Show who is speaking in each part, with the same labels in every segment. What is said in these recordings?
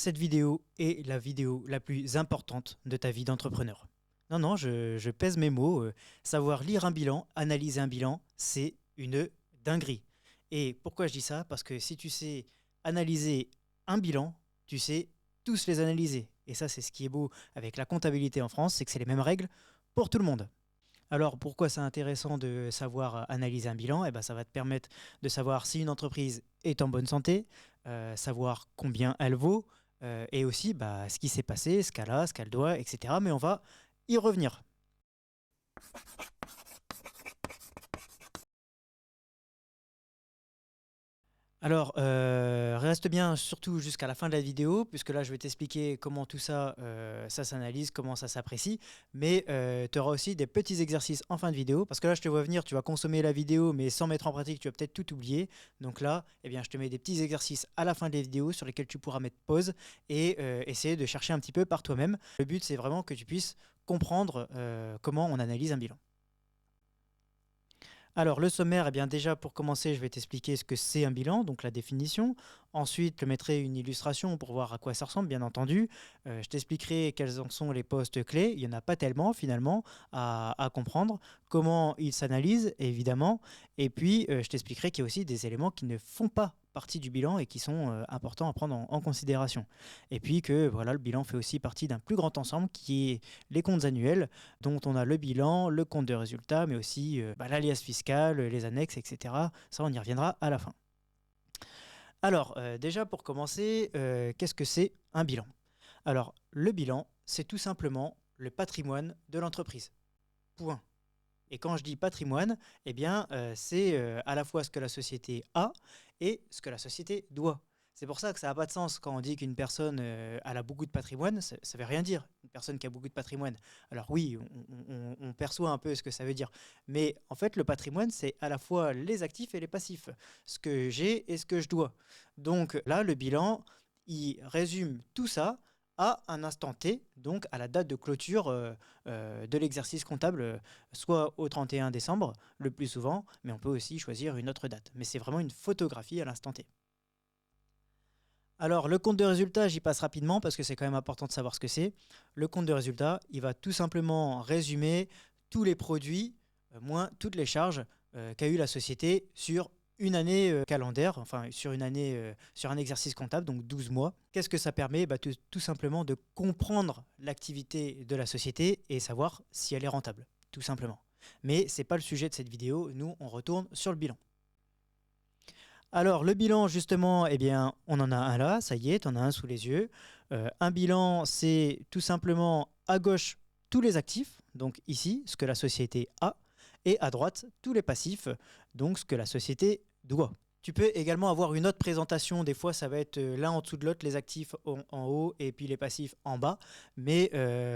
Speaker 1: Cette vidéo est la vidéo la plus importante de ta vie d'entrepreneur. Non, non, je pèse mes mots. Savoir lire un bilan, analyser un bilan, c'est une dinguerie. Et pourquoi je dis ça? Parce que si tu sais analyser un bilan, tu sais tous les analyser. Et ça, c'est ce qui est beau avec la comptabilité en France, c'est que c'est les mêmes règles pour tout le monde. Alors pourquoi c'est intéressant de savoir analyser un bilan? Eh ben, ça va te permettre de savoir si une entreprise est en bonne santé, savoir combien elle vaut, et aussi ce qui s'est passé, ce qu'elle a, ce qu'elle doit, etc. Mais on va y revenir. Alors, reste bien surtout jusqu'à la fin de la vidéo, puisque là je vais t'expliquer comment tout ça, ça s'analyse, comment ça s'apprécie, mais tu auras aussi des petits exercices en fin de vidéo, parce que là je te vois venir, tu vas consommer la vidéo, mais sans mettre en pratique, tu vas peut-être tout oublier. Donc là, eh bien, je te mets des petits exercices à la fin de la vidéo sur lesquels tu pourras mettre pause et essayer de chercher un petit peu par toi-même. Le but, c'est vraiment que tu puisses comprendre comment on analyse un bilan. Alors, le sommaire, eh bien, déjà pour commencer, je vais t'expliquer ce que c'est un bilan, donc la définition. Ensuite, je te mettrai une illustration pour voir à quoi ça ressemble, bien entendu. Je t'expliquerai quels en sont les postes clés. Il n'y en a pas tellement, finalement, à comprendre. Comment ils s'analysent, évidemment. Et puis, je t'expliquerai qu'il y a aussi des éléments qui ne font pas partie du bilan et qui sont importants à prendre en considération. Et puis que voilà, le bilan fait aussi partie d'un plus grand ensemble qui est les comptes annuels, dont on a le bilan, le compte de résultat, mais aussi l'alias fiscal, les annexes, etc. Ça, on y reviendra à la fin. Alors, déjà pour commencer, qu'est-ce que c'est un bilan? Alors, le bilan, c'est tout simplement le patrimoine de l'entreprise. Point. Et quand je dis patrimoine, eh bien, c'est à la fois ce que la société a et ce que la société doit. C'est pour ça que ça n'a pas de sens quand on dit qu'une personne elle a beaucoup de patrimoine, ça ne veut rien dire, une personne qui a beaucoup de patrimoine. Alors oui, on perçoit un peu ce que ça veut dire. Mais en fait, le patrimoine, c'est à la fois les actifs et les passifs, ce que j'ai et ce que je dois. Donc là, le bilan, il résume tout ça à un instant T, donc à la date de clôture de l'exercice comptable, soit au 31 décembre, le plus souvent, mais on peut aussi choisir une autre date. Mais c'est vraiment une photographie à l'instant T. Alors, le compte de résultat, j'y passe rapidement parce que c'est quand même important de savoir ce que c'est. Le compte de résultat, il va tout simplement résumer tous les produits, moins toutes les charges qu'a eu la société sur une année calendaire, enfin sur une année, sur un exercice comptable, donc 12 mois. Qu'est-ce que ça permet? Tout simplement de comprendre l'activité de la société et savoir si elle est rentable, tout simplement. Mais ce n'est pas le sujet de cette vidéo, nous on retourne sur le bilan. Alors, le bilan, justement, eh bien, on en a un là, ça y est, on en a un sous les yeux. Un bilan, c'est tout simplement à gauche tous les actifs, donc ici, ce que la société a, et à droite, tous les passifs, donc ce que la société doit. Tu peux également avoir une autre présentation, des fois ça va être l'un en dessous de l'autre, les actifs en haut et puis les passifs en bas, mais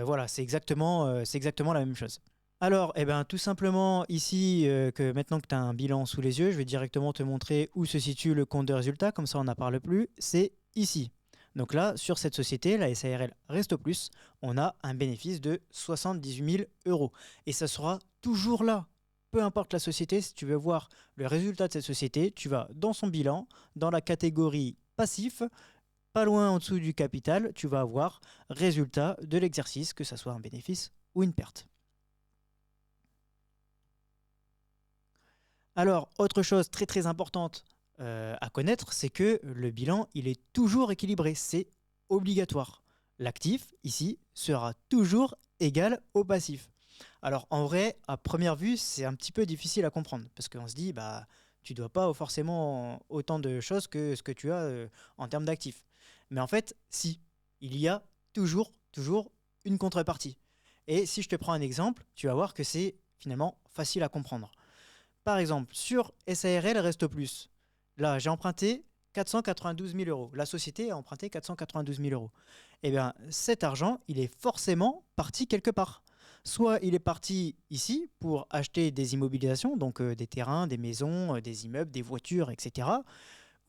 Speaker 1: voilà, c'est exactement la même chose. Alors, eh ben, tout simplement ici, que maintenant que tu as un bilan sous les yeux, je vais directement te montrer où se situe le compte de résultat, comme ça on n'en parle plus, c'est ici. Donc là, sur cette société, la SARL Resto Plus, on a un bénéfice de 78 000 euros. Et ça sera toujours là. Peu importe la société, si tu veux voir le résultat de cette société, tu vas dans son bilan, dans la catégorie passif, pas loin en dessous du capital, tu vas avoir résultat de l'exercice, que ce soit un bénéfice ou une perte. Alors, autre chose très très importante à connaître, c'est que le bilan, il est toujours équilibré, c'est obligatoire. L'actif, ici, sera toujours égal au passif. Alors, en vrai, à première vue, c'est un petit peu difficile à comprendre, parce qu'on se dit, tu ne dois pas forcément autant de choses que ce que tu as en termes d'actifs. Mais en fait, si, il y a toujours une contrepartie. Et si je te prends un exemple, tu vas voir que c'est finalement facile à comprendre. Par exemple, sur SARL Resto Plus, là, j'ai emprunté 492 000 euros. La société a emprunté 492 000 euros. Eh bien, cet argent, il est forcément parti quelque part. Soit il est parti ici pour acheter des immobilisations, donc des terrains, des maisons, des immeubles, des voitures, etc.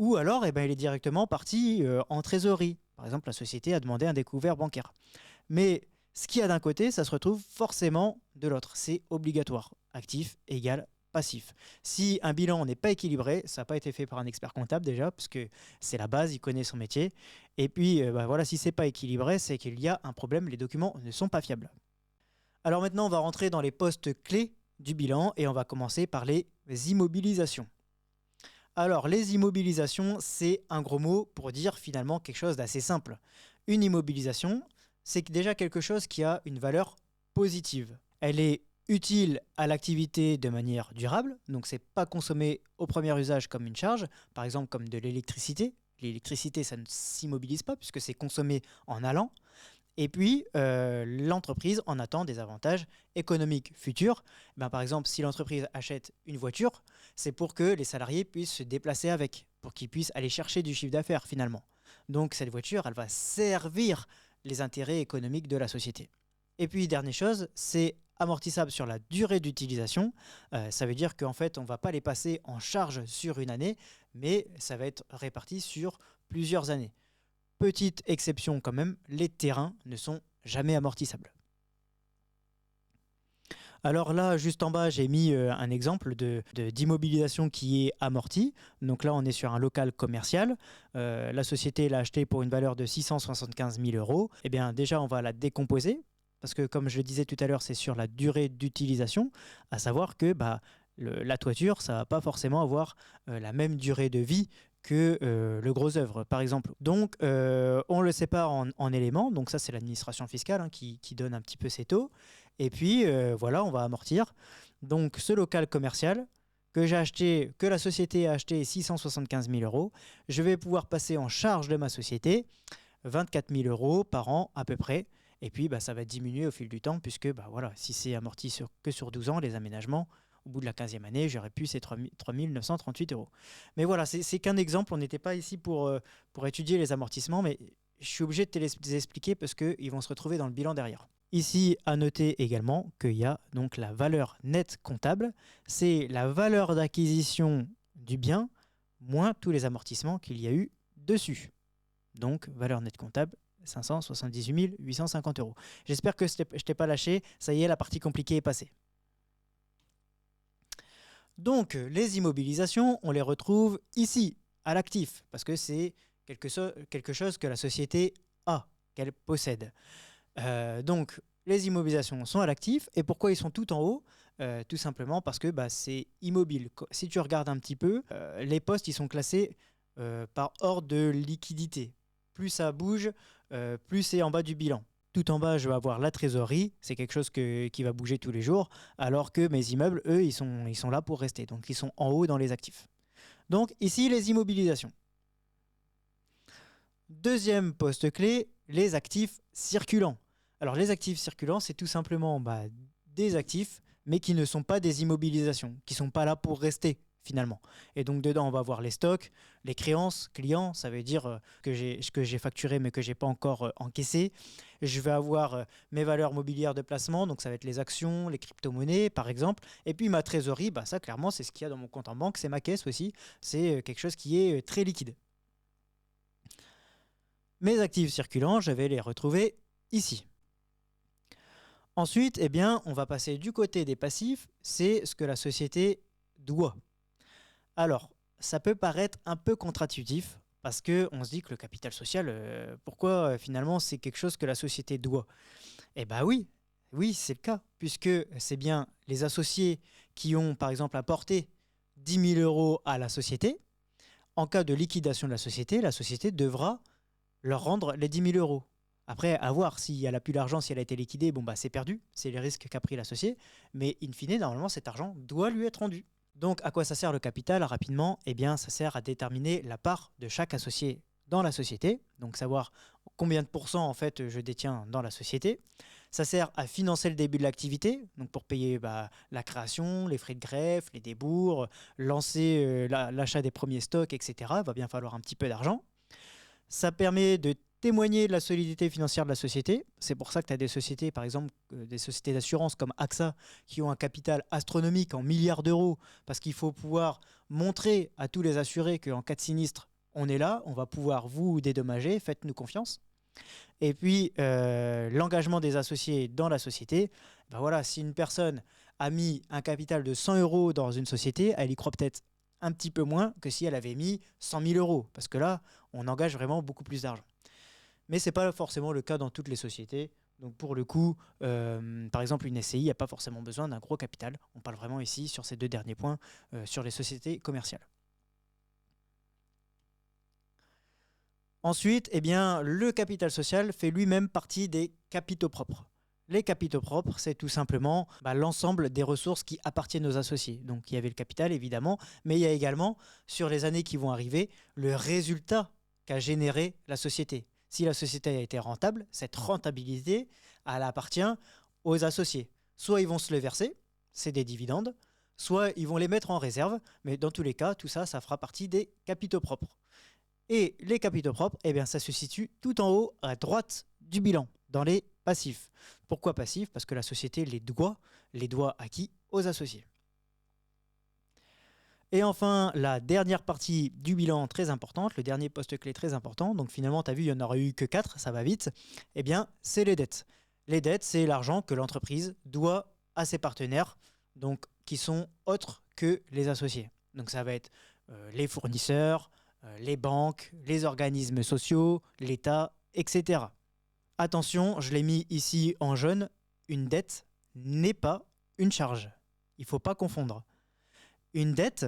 Speaker 1: Ou alors, il est directement parti en trésorerie. Par exemple, la société a demandé un découvert bancaire. Mais ce qu'il y a d'un côté, ça se retrouve forcément de l'autre. C'est obligatoire. Actif égale passif. Si un bilan n'est pas équilibré, ça n'a pas été fait par un expert comptable déjà, parce que c'est la base, il connaît son métier. Et puis, voilà, si c'est pas équilibré, c'est qu'il y a un problème, les documents ne sont pas fiables. Alors maintenant, on va rentrer dans les postes clés du bilan et on va commencer par les immobilisations. Alors, les immobilisations, c'est un gros mot pour dire finalement quelque chose d'assez simple. Une immobilisation, c'est déjà quelque chose qui a une valeur positive. Elle est utile à l'activité de manière durable, donc c'est pas consommé au premier usage comme une charge, par exemple comme de l'électricité. L'électricité, ça ne s'immobilise pas puisque c'est consommé en allant. Et puis, l'entreprise en attend des avantages économiques futurs. Par exemple, si l'entreprise achète une voiture, c'est pour que les salariés puissent se déplacer avec, pour qu'ils puissent aller chercher du chiffre d'affaires finalement. Donc cette voiture, elle va servir les intérêts économiques de la société. Et puis, dernière chose, c'est amortissable sur la durée d'utilisation. Ça veut dire qu'en fait, on ne va pas les passer en charge sur une année, mais ça va être réparti sur plusieurs années. Petite exception quand même, les terrains ne sont jamais amortissables. Alors là, juste en bas, j'ai mis un exemple d'immobilisation qui est amorti. Donc là, on est sur un local commercial. La société l'a acheté pour une valeur de 675 000 euros. Eh bien, déjà, on va la décomposer. Parce que, comme je le disais tout à l'heure, c'est sur la durée d'utilisation. À savoir que la toiture, ça ne va pas forcément avoir la même durée de vie que le gros œuvre, par exemple. Donc, on le sépare en éléments. Donc ça, c'est l'administration fiscale qui donne un petit peu ses taux. Et puis, voilà, on va amortir. Donc, ce local commercial que la société a acheté 675 000 euros, je vais pouvoir passer en charge de ma société 24 000 euros par an à peu près. Et puis, ça va diminuer au fil du temps puisque, voilà, si c'est amorti que sur 12 ans, les aménagements, au bout de la 15e année, j'aurais pu ces 3 938 euros. Mais voilà, c'est qu'un exemple. On n'était pas ici pour étudier les amortissements, mais je suis obligé de te les expliquer parce qu'ils vont se retrouver dans le bilan derrière. Ici, à noter également qu'il y a donc la valeur nette comptable. C'est la valeur d'acquisition du bien moins tous les amortissements qu'il y a eu dessus. Donc, valeur nette comptable, 578 850 euros. J'espère que je ne t'ai pas lâché. Ça y est, la partie compliquée est passée. Donc, les immobilisations, on les retrouve ici, à l'actif, parce que c'est quelque chose que la société a, qu'elle possède. Donc, les immobilisations sont à l'actif. Et pourquoi ils sont tout en haut ? Tout simplement parce que c'est immobile. Si tu regardes un petit peu, les postes ils sont classés par ordre de liquidité. Plus ça bouge, plus c'est en bas du bilan. Tout en bas, je vais avoir la trésorerie. C'est quelque chose qui va bouger tous les jours. Alors que mes immeubles, eux, ils sont là pour rester. Donc, ils sont en haut dans les actifs. Donc, ici, les immobilisations. Deuxième poste clé, les actifs circulants. Alors, les actifs circulants, c'est tout simplement des actifs, mais qui ne sont pas des immobilisations, qui ne sont pas là pour rester finalement. Et donc, dedans, on va voir les stocks, les créances clients, ça veut dire que j'ai facturé, mais que je n'ai pas encore encaissé. Je vais avoir mes valeurs mobilières de placement, donc ça va être les actions, les crypto-monnaies, par exemple. Et puis, ma trésorerie, ça, clairement, c'est ce qu'il y a dans mon compte en banque, c'est ma caisse aussi. C'est quelque chose qui est très liquide. Mes actifs circulants, je vais les retrouver ici. Ensuite, on va passer du côté des passifs, c'est ce que la société doit. Alors, ça peut paraître un peu contre-intuitif parce qu'on se dit que le capital social, pourquoi finalement c'est quelque chose que la société doit ? Eh bien oui, c'est le cas, puisque c'est bien les associés qui ont par exemple apporté 10 000 euros à la société. En cas de liquidation de la société devra leur rendre les 10 000 euros. Après, à voir si elle n'a plus l'argent, si elle a été liquidée, c'est perdu, c'est les risques qu'a pris l'associé. Mais in fine, normalement, cet argent doit lui être rendu. Donc, à quoi ça sert le capital rapidement ? Ça sert à déterminer la part de chaque associé dans la société, donc savoir combien de pourcents en fait je détiens dans la société. Ça sert à financer le début de l'activité, donc pour payer la création, les frais de greffe, les débours, lancer l'achat des premiers stocks, etc. Il va bien falloir un petit peu d'argent. Ça permet de témoigner de la solidité financière de la société. C'est pour ça que tu as des sociétés, par exemple, des sociétés d'assurance comme AXA, qui ont un capital astronomique en milliards d'euros, parce qu'il faut pouvoir montrer à tous les assurés qu'en cas de sinistre, on est là, on va pouvoir vous dédommager, faites-nous confiance. Et puis, l'engagement des associés dans la société, si une personne a mis un capital de 100 euros dans une société, elle y croit peut-être un petit peu moins que si elle avait mis 100 000 euros, parce que là, on engage vraiment beaucoup plus d'argent. Mais ce n'est pas forcément le cas dans toutes les sociétés. Donc pour le coup, par exemple, une SCI n'a pas forcément besoin d'un gros capital. On parle vraiment ici sur ces deux derniers points, sur les sociétés commerciales. Ensuite, eh bien, le capital social fait lui-même partie des capitaux propres. Les capitaux propres, c'est tout simplement l'ensemble des ressources qui appartiennent aux associés. Donc il y avait le capital évidemment, mais il y a également, sur les années qui vont arriver, le résultat qu'a généré la société. Si la société a été rentable, cette rentabilité, elle appartient aux associés. Soit ils vont se le verser, c'est des dividendes, soit ils vont les mettre en réserve, mais dans tous les cas, tout ça, ça fera partie des capitaux propres. Et les capitaux propres, eh bien, ça se situe tout en haut à droite du bilan, dans les passifs. Pourquoi passifs? Parce que la société les doit à qui? Aux associés. Et enfin, la dernière partie du bilan très importante, le dernier poste clé très important, donc finalement, tu as vu, il n'y en aurait eu que 4, ça va vite, eh bien, c'est les dettes. Les dettes, c'est l'argent que l'entreprise doit à ses partenaires, donc qui sont autres que les associés. Donc ça va être les fournisseurs, les banques, les organismes sociaux, l'État, etc. Attention, je l'ai mis ici en jaune, une dette n'est pas une charge. Il ne faut pas confondre. Une dette,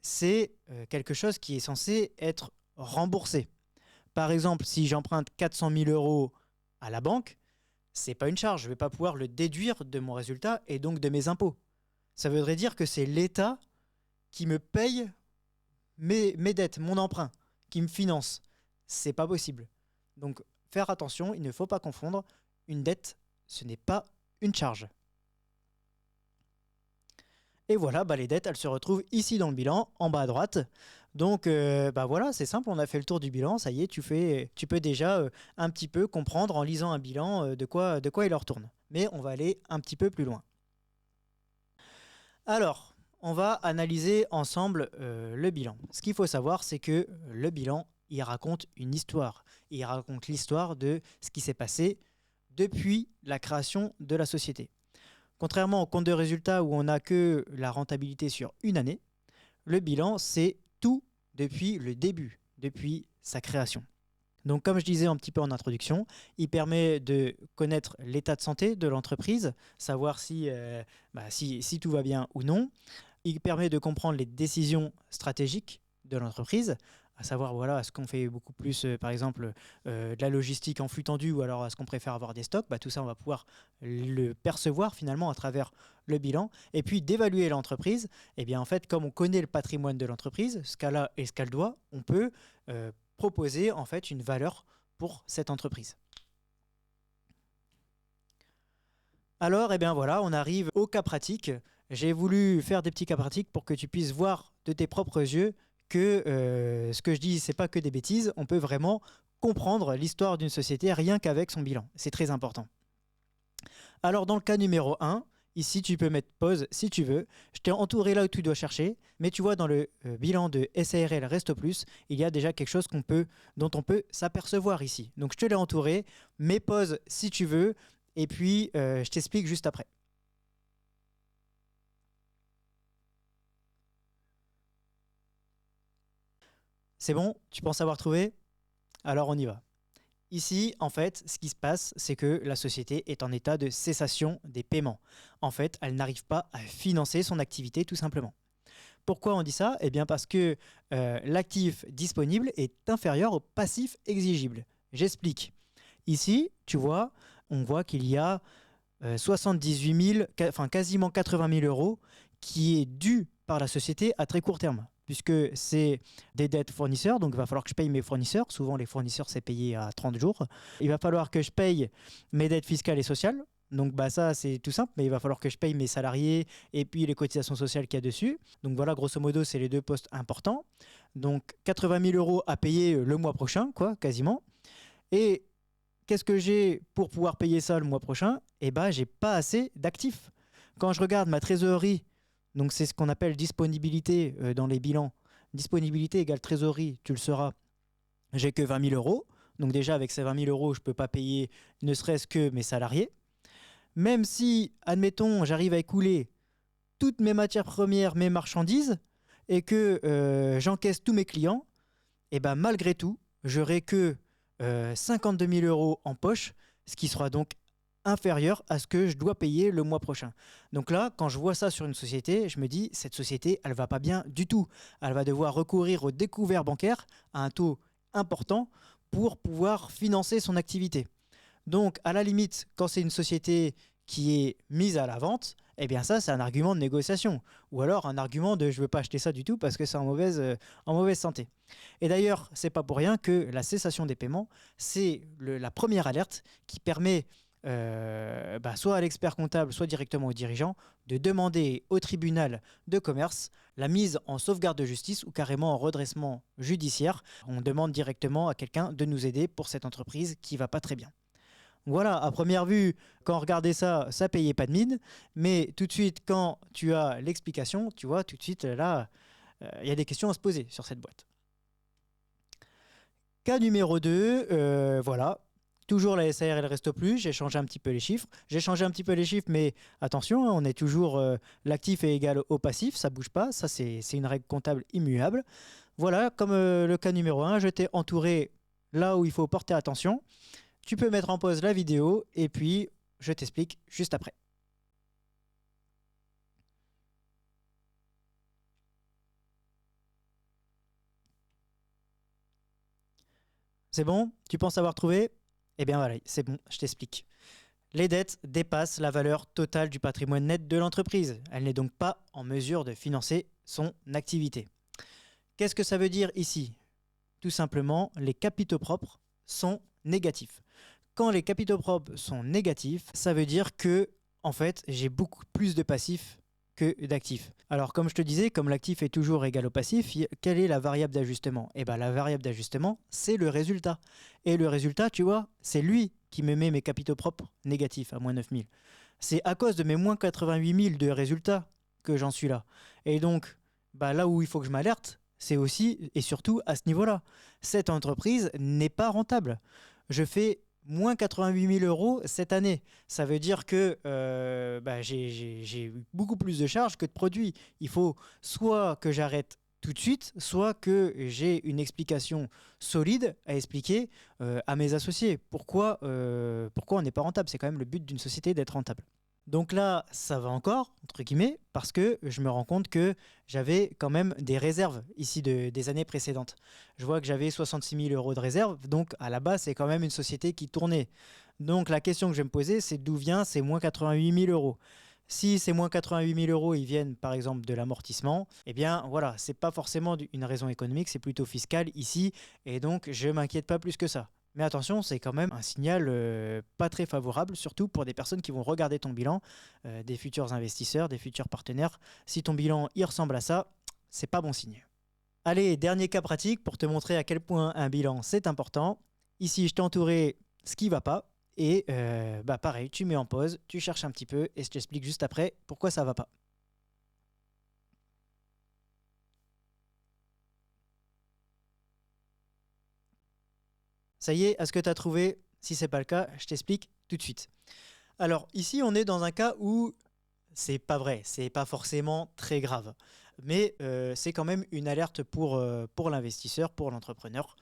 Speaker 1: c'est quelque chose qui est censé être remboursé. Par exemple, si j'emprunte 400 000 euros à la banque, ce n'est pas une charge. Je ne vais pas pouvoir le déduire de mon résultat et donc de mes impôts. Ça voudrait dire que c'est l'État qui me paye mes dettes, mon emprunt, qui me finance. C'est pas possible. Donc, faire attention, il ne faut pas confondre. Une dette, ce n'est pas une charge. Et voilà, les dettes, elles se retrouvent ici dans le bilan, en bas à droite. Donc, voilà, c'est simple, on a fait le tour du bilan. Ça y est, tu peux déjà un petit peu comprendre en lisant un bilan de quoi il en retourne. Mais on va aller un petit peu plus loin. Alors, on va analyser ensemble le bilan. Ce qu'il faut savoir, c'est que le bilan, il raconte une histoire. Il raconte l'histoire de ce qui s'est passé depuis la création de la société. Contrairement au compte de résultat où on n'a que la rentabilité sur une année, le bilan, c'est tout depuis le début, depuis sa création. Donc, comme je disais un petit peu en introduction, il permet de connaître l'état de santé de l'entreprise, savoir si tout va bien ou non. Il permet de comprendre les décisions stratégiques de l'entreprise, à savoir, est-ce qu'on fait beaucoup plus, par exemple, de la logistique en flux tendu ou alors est-ce qu'on préfère avoir des stocks? Tout ça, on va pouvoir le percevoir finalement à travers le bilan. Et puis, d'évaluer l'entreprise, eh bien, en fait, comme on connaît le patrimoine de l'entreprise, ce qu'elle a et ce qu'elle doit, on peut proposer en fait une valeur pour cette entreprise. Alors, on arrive au cas pratique. J'ai voulu faire des petits cas pratiques pour que tu puisses voir de tes propres yeux que ce que je dis, c'est pas que des bêtises. On peut vraiment comprendre l'histoire d'une société rien qu'avec son bilan. C'est très important. Alors, dans le cas numéro 1, ici, tu peux mettre pause si tu veux. Je t'ai entouré là où tu dois chercher. Mais tu vois, dans le bilan de SARL Resto Plus, il y a déjà quelque chose dont on peut s'apercevoir ici. Donc, je te l'ai entouré. Mets pause si tu veux. Et puis, je t'explique juste après. C'est bon? Tu penses avoir trouvé? Alors, on y va. Ici, en fait, ce qui se passe, c'est que la société est en état de cessation des paiements. En fait, elle n'arrive pas à financer son activité tout simplement. Pourquoi on dit ça? Eh bien parce que l'actif disponible est inférieur au passif exigible. J'explique. Ici, tu vois, on voit qu'il y a 78 000, quasiment 80 000 euros qui est dû par la société à très court terme, puisque c'est des dettes fournisseurs, donc il va falloir que je paye mes fournisseurs. Souvent, les fournisseurs, c'est payé à 30 jours. Il va falloir que je paye mes dettes fiscales et sociales. Donc ça, c'est tout simple, mais il va falloir que je paye mes salariés et puis les cotisations sociales qu'il y a dessus. Donc voilà, grosso modo, c'est les deux postes importants. Donc 80 000 euros à payer le mois prochain, quasiment. Et qu'est-ce que j'ai pour pouvoir payer ça le mois prochain? Eh bien, j'ai pas assez d'actifs. Quand je regarde ma trésorerie, donc c'est ce qu'on appelle disponibilité dans les bilans. Disponibilité égale trésorerie, tu le sauras. J'ai que 20 000 euros. Donc déjà, avec ces 20 000 euros, je ne peux pas payer ne serait-ce que mes salariés. Même si, admettons, j'arrive à écouler toutes mes matières premières, mes marchandises, et que j'encaisse tous mes clients, et ben malgré tout, j'aurai que 52 000 euros en poche, ce qui sera donc inférieur à ce que je dois payer le mois prochain. Donc là, quand je vois ça sur une société, je me dis, cette société, elle va pas bien du tout. Elle va devoir recourir au découvert bancaire à un taux important pour pouvoir financer son activité. Donc, à la limite, quand c'est une société qui est mise à la vente, eh bien ça, c'est un argument de négociation. Ou alors un argument de je ne veux pas acheter ça du tout parce que c'est en mauvaise santé. Et d'ailleurs, c'est pas pour rien que la cessation des paiements, c'est la première alerte qui permet soit à l'expert comptable, soit directement au dirigeant, de demander au tribunal de commerce la mise en sauvegarde de justice ou carrément en redressement judiciaire. On demande directement à quelqu'un de nous aider pour cette entreprise qui ne va pas très bien. Voilà, à première vue, quand on regardait ça, ça payait pas de mine, mais tout de suite, quand tu as l'explication, tu vois, tout de suite, là, il y a des questions à se poser sur cette boîte. Cas numéro 2, voilà. Toujours la SAR, elle reste plus. J'ai changé un petit peu les chiffres. J'ai changé un petit peu les chiffres, mais attention, hein, on est toujours l'actif est égal au passif, ça bouge pas. Ça, c'est une règle comptable immuable. Voilà, comme le cas numéro 1, je t'ai entouré là où il faut porter attention. Tu peux mettre en pause la vidéo et puis je t'explique juste après. C'est bon? Tu penses avoir trouvé? Eh bien voilà, c'est bon, je t'explique. Les dettes dépassent la valeur totale du patrimoine net de l'entreprise. Elle n'est donc pas en mesure de financer son activité. Qu'est-ce que ça veut dire ici? Tout simplement, les capitaux propres sont négatifs. Quand les capitaux propres sont négatifs, ça veut dire que, en fait, j'ai beaucoup plus de passifs que d'actifs. Alors, comme je te disais, comme l'actif est toujours égal au passif, quelle est la variable d'ajustement? Eh bien, la variable d'ajustement, c'est le résultat. Et le résultat, tu vois, c'est lui qui me met mes capitaux propres négatifs à moins 9 000. C'est à cause de mes moins 88 000 de résultats que j'en suis là. Et donc, là où il faut que je m'alerte, c'est aussi et surtout à ce niveau-là. Cette entreprise n'est pas rentable. Je fais moins 88 000 euros cette année. Ça veut dire que j'ai beaucoup plus de charges que de produits. Il faut soit que j'arrête tout de suite, soit que j'ai une explication solide à expliquer à mes associés. Pourquoi on n'est pas rentable? C'est quand même le but d'une société d'être rentable. Donc là, ça va encore, entre guillemets, parce que je me rends compte que j'avais quand même des réserves ici des années précédentes. Je vois que j'avais 66 000 euros de réserve, donc à la base, c'est quand même une société qui tournait. Donc la question que je vais me poser, c'est d'où vient ces moins 88 000 euros. Si ces moins 88 000 euros, ils viennent par exemple de l'amortissement, eh bien voilà, c'est pas forcément une raison économique, c'est plutôt fiscal ici, et donc je m'inquiète pas plus que ça. Mais attention, c'est quand même un signal pas très favorable, surtout pour des personnes qui vont regarder ton bilan, des futurs investisseurs, des futurs partenaires. Si ton bilan y ressemble à ça, c'est pas bon signe. Allez, dernier cas pratique pour te montrer à quel point un bilan c'est important. Ici, je t'ai entouré ce qui va pas. Et pareil, tu mets en pause, tu cherches un petit peu et je t'explique juste après pourquoi ça va pas. Ça y est, est-ce que tu as trouvé? Si ce n'est pas le cas, je t'explique tout de suite. Alors ici, on est dans un cas où c'est pas vrai, c'est pas forcément très grave. Mais c'est quand même une alerte pour l'investisseur, pour l'entrepreneur.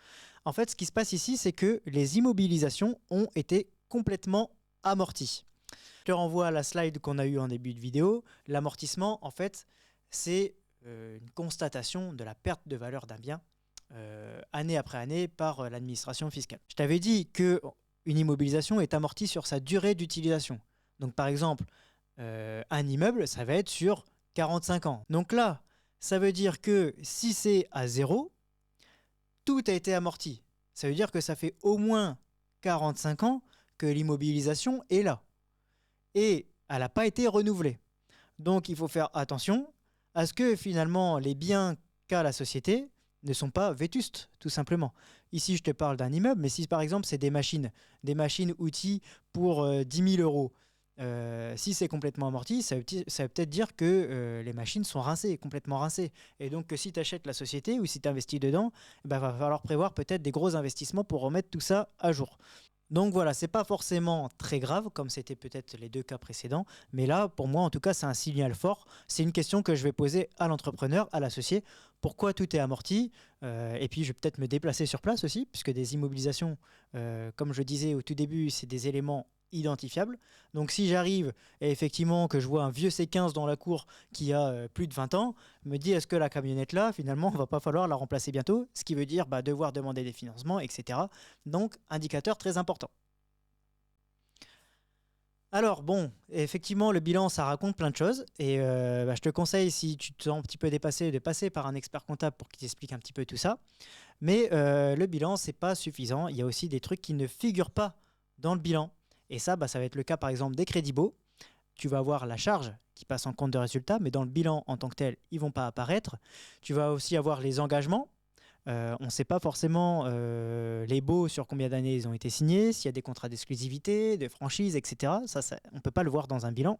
Speaker 1: En fait, ce qui se passe ici, c'est que les immobilisations ont été complètement amorties. Je te renvoie à la slide qu'on a eue en début de vidéo. L'amortissement, en fait, c'est une constatation de la perte de valeur d'un bien année après année par l'administration fiscale. Je t'avais dit qu'une immobilisation est amortie sur sa durée d'utilisation. Donc par exemple, un immeuble, ça va être sur 45 ans. Donc là, ça veut dire que si c'est à zéro, tout a été amorti. Ça veut dire que ça fait au moins 45 ans que l'immobilisation est là. Et elle n'a pas été renouvelée. Donc il faut faire attention à ce que finalement les biens qu'a la société ne sont pas vétustes, tout simplement. Ici, je te parle d'un immeuble, mais si par exemple c'est des machines outils pour 10 000 euros, si c'est complètement amorti, ça veut peut-être dire que les machines sont rincées, complètement rincées. Et donc que si tu achètes la société ou si tu investis dedans, il va falloir prévoir peut-être des gros investissements pour remettre tout ça à jour. Donc voilà, c'est pas forcément très grave comme c'était peut-être les deux cas précédents, mais là, pour moi en tout cas, c'est un signal fort. C'est une question que je vais poser à l'entrepreneur, à l'associé. Pourquoi tout est amorti? Et puis je vais peut-être me déplacer sur place aussi, puisque des immobilisations, comme je disais au tout début, c'est des éléments identifiables. Donc si j'arrive et effectivement que je vois un vieux C15 dans la cour qui a plus de 20 ans, me dit est-ce que la camionnette là, finalement, va pas falloir la remplacer bientôt, ce qui veut dire devoir demander des financements, etc. Donc, indicateur très important. Alors bon, effectivement, le bilan, ça raconte plein de choses. Et je te conseille, si tu te sens un petit peu dépassé, de passer par un expert comptable pour qu'il t'explique un petit peu tout ça. Mais le bilan, c'est pas suffisant. Il y a aussi des trucs qui ne figurent pas dans le bilan. Et ça, ça va être le cas par exemple des crédits baux. Tu vas avoir la charge qui passe en compte de résultat, mais dans le bilan en tant que tel, ils ne vont pas apparaître. Tu vas aussi avoir les engagements. On ne sait pas forcément les baux sur combien d'années ils ont été signés, s'il y a des contrats d'exclusivité, de franchise, etc. Ça, on ne peut pas le voir dans un bilan.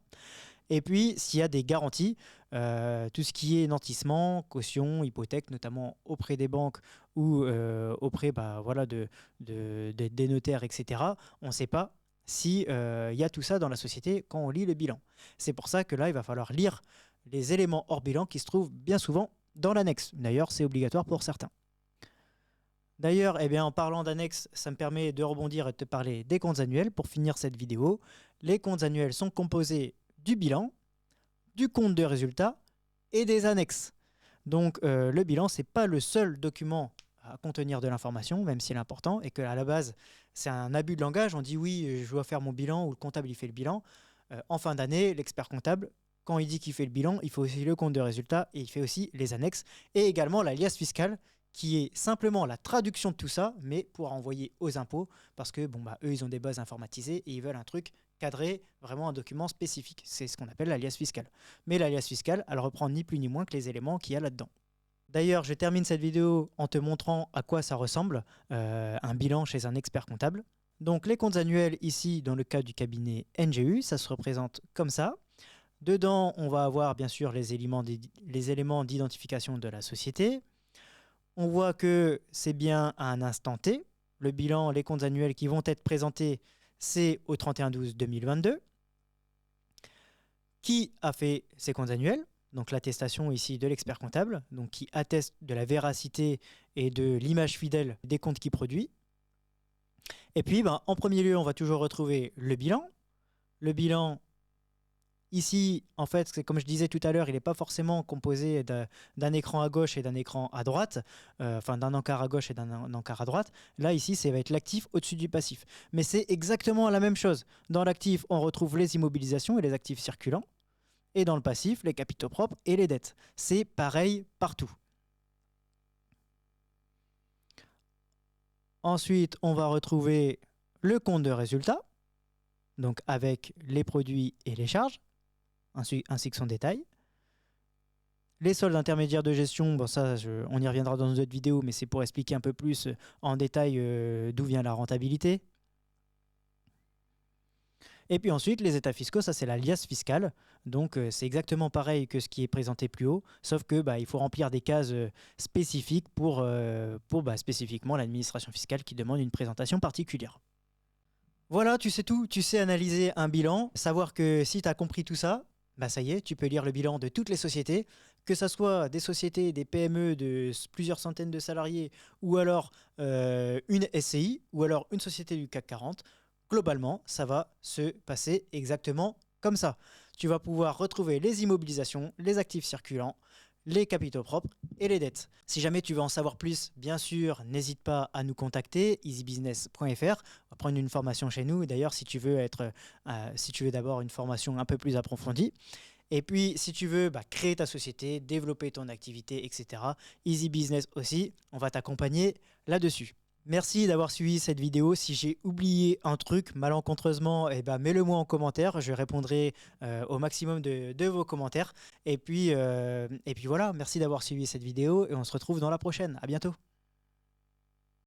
Speaker 1: Et puis, s'il y a des garanties, tout ce qui est nantissement, caution, hypothèque, notamment auprès des banques ou auprès des notaires, etc., on ne sait pas s'il y a tout ça dans la société quand on lit le bilan. C'est pour ça que là, il va falloir lire les éléments hors bilan qui se trouvent bien souvent dans l'annexe. D'ailleurs, c'est obligatoire pour certains. D'ailleurs, en parlant d'annexe, ça me permet de rebondir et de te parler des comptes annuels pour finir cette vidéo. Les comptes annuels sont composés du bilan, du compte de résultat et des annexes. Donc le bilan, ce n'est pas le seul document à contenir de l'information, même s'il est important, et qu'à la base, c'est un abus de langage. On dit oui, je dois faire mon bilan, ou le comptable, il fait le bilan. En fin d'année, l'expert comptable, quand il dit qu'il fait le bilan, il fait aussi le compte de résultat et il fait aussi les annexes, et également la liasse fiscale, qui est simplement la traduction de tout ça, mais pour envoyer aux impôts, parce que eux, ils ont des bases informatisées et ils veulent un truc cadré, vraiment un document spécifique. C'est ce qu'on appelle la liasse fiscale. Mais la liasse fiscale, elle reprend ni plus ni moins que les éléments qu'il y a là-dedans. D'ailleurs, je termine cette vidéo en te montrant à quoi ça ressemble, un bilan chez un expert comptable. Donc les comptes annuels ici, dans le cas du cabinet NGU, ça se représente comme ça. Dedans, on va avoir bien sûr les éléments d'identification de la société. On voit que c'est bien à un instant T. Le bilan, les comptes annuels qui vont être présentés, c'est au 31/12/2022. Qui a fait ces comptes annuels? Donc l'attestation ici de l'expert comptable, donc qui atteste de la véracité et de l'image fidèle des comptes qu'il produit. Et puis, en premier lieu, on va toujours retrouver le bilan. Le bilan, ici, en fait, c'est comme je disais tout à l'heure, il n'est pas forcément composé d'un écran à gauche et d'un écran à droite, enfin d'un encart à gauche et d'un encart à droite. Là, ici, ça va être l'actif au-dessus du passif. Mais c'est exactement la même chose. Dans l'actif, on retrouve les immobilisations et les actifs circulants. Et dans le passif, les capitaux propres et les dettes. C'est pareil partout. Ensuite, on va retrouver le compte de résultat, donc avec les produits et les charges, ainsi que son détail. Les soldes intermédiaires de gestion, on y reviendra dans une autre vidéo, mais c'est pour expliquer un peu plus en détail d'où vient la rentabilité. Et puis ensuite, les états fiscaux, ça c'est la liasse fiscale. Donc c'est exactement pareil que ce qui est présenté plus haut, sauf que il faut remplir des cases spécifiques pour spécifiquement l'administration fiscale qui demande une présentation particulière. Voilà, tu sais tout, tu sais analyser un bilan, savoir que si tu as compris tout ça, ça y est, tu peux lire le bilan de toutes les sociétés, que ce soit des sociétés, des PME de plusieurs centaines de salariés, ou alors une SCI, ou alors une société du CAC 40. Globalement, ça va se passer exactement comme ça. Tu vas pouvoir retrouver les immobilisations, les actifs circulants, les capitaux propres et les dettes. Si jamais tu veux en savoir plus, bien sûr, n'hésite pas à nous contacter, easybusiness.fr. On va prendre une formation chez nous. D'ailleurs, si tu veux d'abord une formation un peu plus approfondie. Et puis, si tu veux créer ta société, développer ton activité, etc., Easy Business aussi, on va t'accompagner là-dessus. Merci d'avoir suivi cette vidéo. Si j'ai oublié un truc malencontreusement, mets-le moi en commentaire. Je répondrai au maximum de vos commentaires. Et puis voilà, merci d'avoir suivi cette vidéo et on se retrouve dans la prochaine. À bientôt.